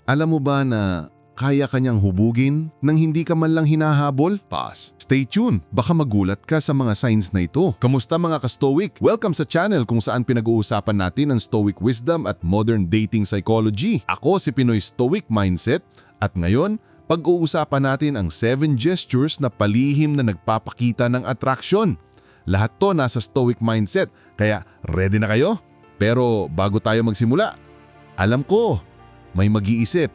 Alam mo ba na kaya kanyang hubugin nang hindi ka man lang hinahabol? Pass. Stay tuned, baka magulat ka sa mga signs na ito. Kamusta mga ka-Stoic? Welcome sa channel kung saan pinag-uusapan natin ang Stoic wisdom at modern dating psychology. Ako si Pinoy Stoic Mindset at ngayon, pag-uusapan natin ang 7 gestures na palihim na nagpapakita ng attraction. Lahat to nasa Stoic Mindset, kaya ready na kayo? Pero bago tayo magsimula, alam ko, may mag-iisip.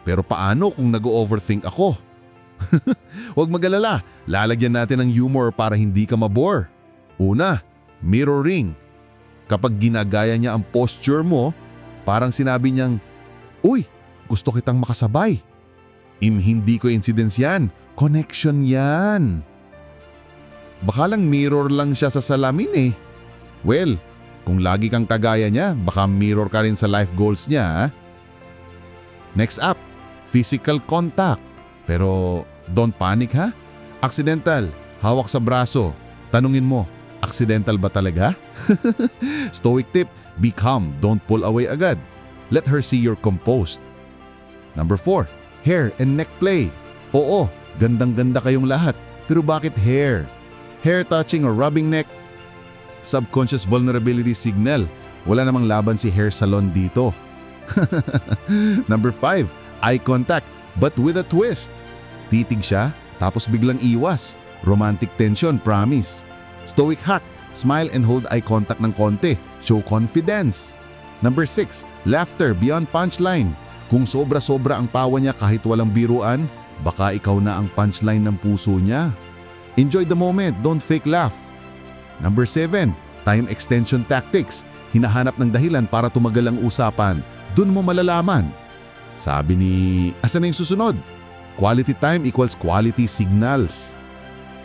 Pero paano kung nag-overthink ako? Huwag mag-alala, lalagyan natin ng humor para hindi ka mabore. Una, mirroring. Kapag ginagaya niya ang posture mo, parang sinabi niyang, "Uy, gusto kitang makasabay." Hindi coincidence yan, connection yan. Baka lang mirror lang siya sa salamin eh. Well, kung lagi kang kagaya niya, baka mirror ka rin sa life goals niya. Ha? Next up, physical contact. Pero don't panic ha. Accidental, hawak sa braso. Tanungin mo, accidental ba talaga? Stoic tip, be calm, don't pull away agad. Let her see you're composed. Number 4, hair and neck play. Oo, gandang-ganda kayong lahat. Pero bakit hair? Hair touching or rubbing neck? Subconscious vulnerability signal. Wala namang laban si hair salon dito. Number 5, eye contact but with a twist. Titig siya tapos biglang iwas. Romantic tension, promise. Stoic hack, smile and hold eye contact ng konti. Show confidence. Number 6, laughter beyond punchline. Kung sobra-sobra ang pawa niya kahit walang biruan, baka ikaw na ang punchline ng puso niya. Enjoy the moment, don't fake laugh. Number 7, time extension tactics. Hinahanap ng dahilan para tumagal ang usapan. Doon mo malalaman. Sabi ni, asan na yung susunod? Quality time equals quality signals.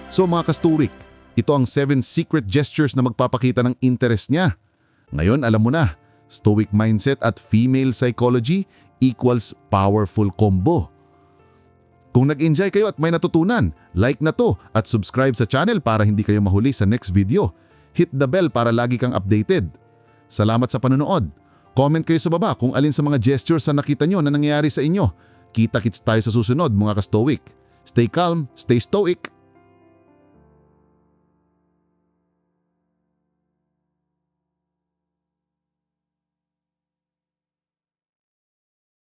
So mga ka-Stoic, ito ang 7 secret gestures na magpapakita ng interest niya. Ngayon alam mo na, Stoic mindset at female psychology equals powerful combo. Kung nag-enjoy kayo at may natutunan, like na to at subscribe sa channel para hindi kayo mahuli sa next video. Hit the bell para lagi kang updated. Salamat sa panonood. Comment kayo sa baba kung alin sa mga gestures na nakita nyo na nangyayari sa inyo. Kita-kits tayo sa susunod mga ka-Stoic. Stay calm, stay stoic.